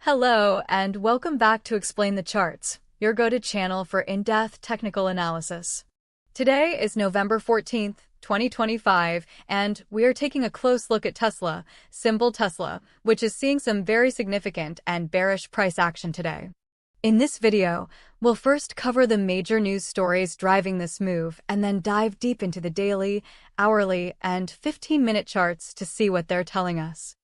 Hello, and welcome back to Explain the Charts, your go-to channel for in-depth technical analysis. Today is November 14th, 2025, and we are taking a close look at Tesla, symbol Tesla, which is seeing some very significant and bearish price action today. In this video, we'll first cover the major news stories driving this move and then dive deep into the daily, hourly, and 15-minute charts to see what they're telling us.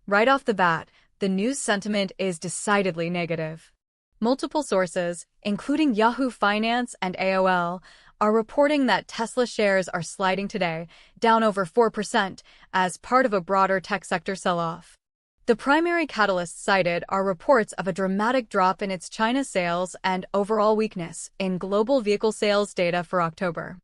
Right off the bat, the news sentiment is decidedly negative. Multiple sources, including Yahoo Finance and AOL, are reporting that Tesla shares are sliding today, down over 4%, as part of a broader tech sector sell-off. The primary catalysts cited are reports of a dramatic drop in its China sales and overall weakness in global vehicle sales data for October.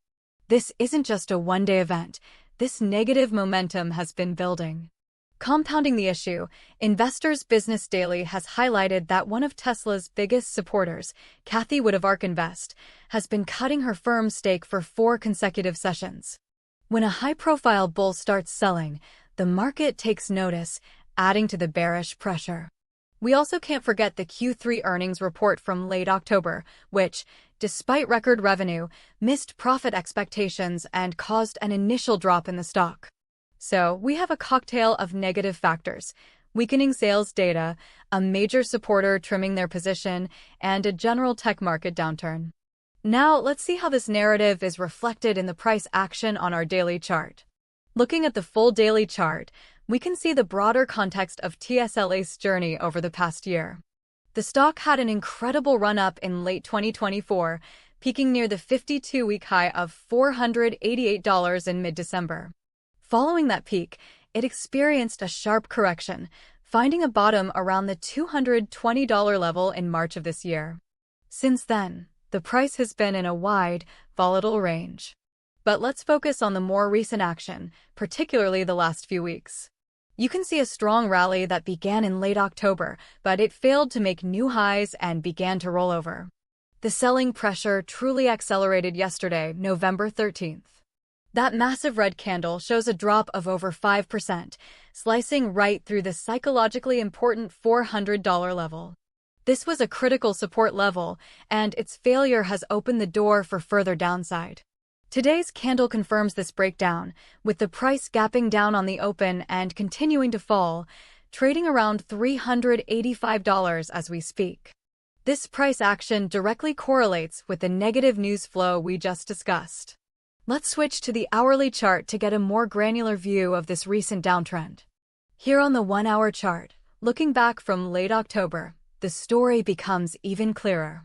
This isn't just a one-day event. This negative momentum has been building. Compounding the issue, Investors Business Daily has highlighted that one of Tesla's biggest supporters, Cathie of ARK Invest, has been cutting her firm's stake for 4 consecutive sessions. When a high-profile bull starts selling, the market takes notice, adding to the bearish pressure. We also can't forget the Q3 earnings report from late October, which, despite record revenue, missed profit expectations and caused an initial drop in the stock. So, we have a cocktail of negative factors: weakening sales data, a major supporter trimming their position, and a general tech market downturn. Now, let's see how this narrative is reflected in the price action on our daily chart. Looking at the full daily chart, we can see the broader context of TSLA's journey over the past year. The stock had an incredible run-up in late 2024, peaking near the 52-week high of $488 in mid-December. Following that peak, it experienced a sharp correction, finding a bottom around the $220 level in March of this year. Since then, the price has been in a wide, volatile range. But let's focus on the more recent action, particularly the last few weeks. You can see a strong rally that began in late October, but it failed to make new highs and began to roll over. The selling pressure truly accelerated yesterday, November 13th. That massive red candle shows a drop of over 5%, slicing right through the psychologically important $400 level. This was a critical support level, and its failure has opened the door for further downside. Today's candle confirms this breakdown, with the price gapping down on the open and continuing to fall, trading around $385 as we speak. This price action directly correlates with the negative news flow we just discussed. Let's switch to the hourly chart to get a more granular view of this recent downtrend. Here on the 1-hour chart, looking back from late October, the story becomes even clearer.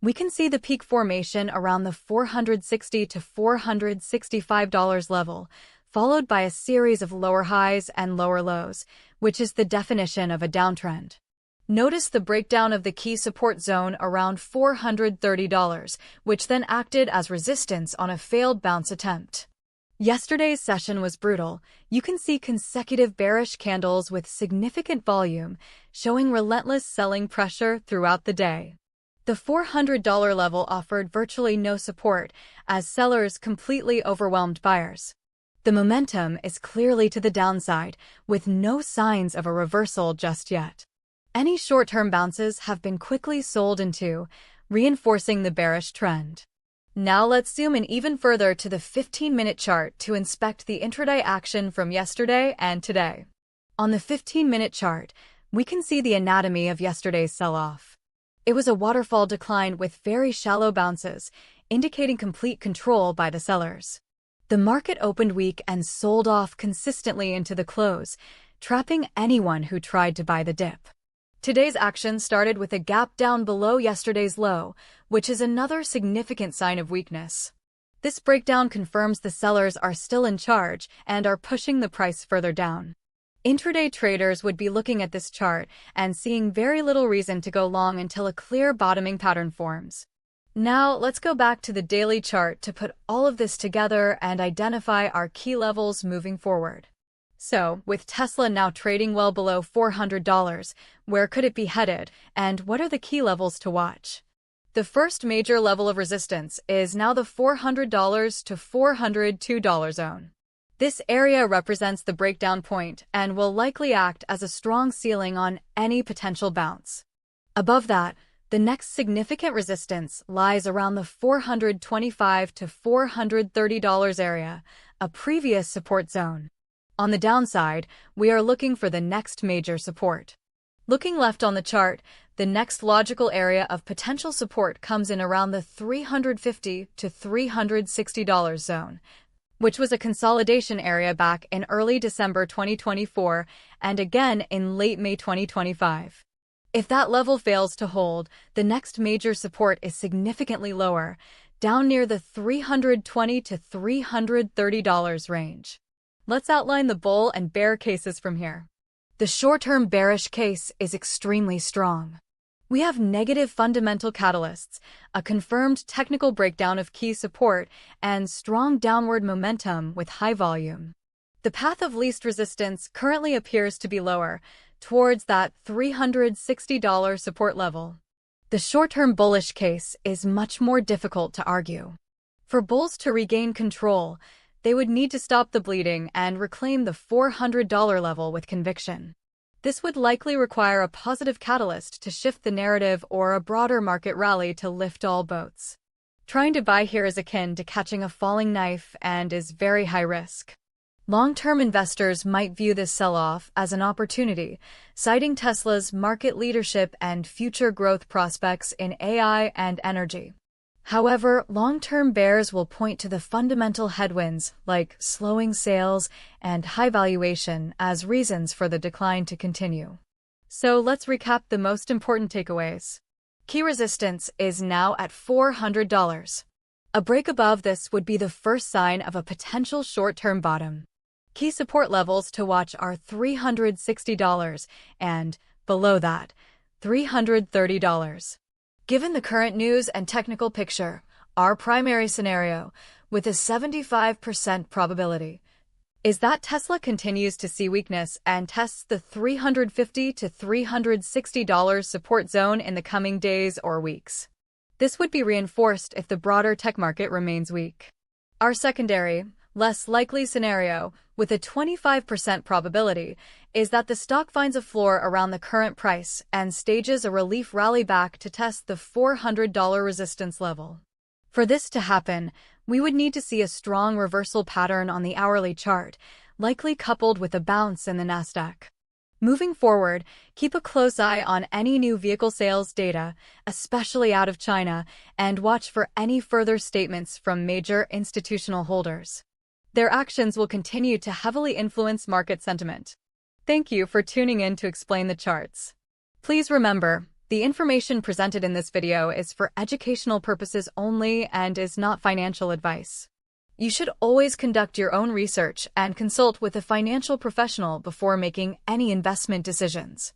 We can see the peak formation around the $460 to $465 level, followed by a series of lower highs and lower lows, which is the definition of a downtrend. Notice the breakdown of the key support zone around $430, which then acted as resistance on a failed bounce attempt. Yesterday's session was brutal. You can see consecutive bearish candles with significant volume, showing relentless selling pressure throughout the day. The $400 level offered virtually no support, as sellers completely overwhelmed buyers. The momentum is clearly to the downside, with no signs of a reversal just yet. Any short-term bounces have been quickly sold into, reinforcing the bearish trend. Now let's zoom in even further to the 15-minute chart to inspect the intraday action from yesterday and today. On the 15-minute chart, we can see the anatomy of yesterday's sell-off. It was a waterfall decline with very shallow bounces, indicating complete control by the sellers. The market opened weak and sold off consistently into the close, trapping anyone who tried to buy the dip. Today's action started with a gap down below yesterday's low, which is another significant sign of weakness. This breakdown confirms the sellers are still in charge and are pushing the price further down. Intraday traders would be looking at this chart and seeing very little reason to go long until a clear bottoming pattern forms. Now, let's go back to the daily chart to put all of this together and identify our key levels moving forward. So, with Tesla now trading well below $400, where could it be headed, and what are the key levels to watch? The first major level of resistance is now the $400 to $402 zone. This area represents the breakdown point and will likely act as a strong ceiling on any potential bounce. Above that, the next significant resistance lies around the $425 to $430 area, a previous support zone. On the downside, we are looking for the next major support. Looking left on the chart, the next logical area of potential support comes in around the $350 to $360 zone, which was a consolidation area back in early December 2024 and again in late May 2025. If that level fails to hold, the next major support is significantly lower, down near the $320 to $330 range. Let's outline the bull and bear cases from here. The short-term bearish case is extremely strong. We have negative fundamental catalysts, a confirmed technical breakdown of key support, and strong downward momentum with high volume. The path of least resistance currently appears to be lower, towards that $360 support level. The short-term bullish case is much more difficult to argue. For bulls to regain control, they would need to stop the bleeding and reclaim the $400 level with conviction. This would likely require a positive catalyst to shift the narrative or a broader market rally to lift all boats. Trying to buy here is akin to catching a falling knife and is very high risk. Long-term investors might view this sell-off as an opportunity, citing Tesla's market leadership and future growth prospects in AI and energy. However, long-term bears will point to the fundamental headwinds like slowing sales and high valuation as reasons for the decline to continue. So let's recap the most important takeaways. Key resistance is now at $400. A break above this would be the first sign of a potential short-term bottom. Key support levels to watch are $360 and, below that, $330. Given the current news and technical picture, our primary scenario, with a 75% probability, is that Tesla continues to see weakness and tests the $350 to $360 support zone in the coming days or weeks. This would be reinforced if the broader tech market remains weak. Our secondary, less likely scenario, with a 25% probability, is that the stock finds a floor around the current price and stages a relief rally back to test the $400 resistance level. For this to happen, we would need to see a strong reversal pattern on the hourly chart, likely coupled with a bounce in the Nasdaq. Moving forward, keep a close eye on any new vehicle sales data, especially out of China, and watch for any further statements from major institutional holders. Their actions will continue to heavily influence market sentiment. Thank you for tuning in to explain the charts. Please remember, the information presented in this video is for educational purposes only and is not financial advice. You should always conduct your own research and consult with a financial professional before making any investment decisions.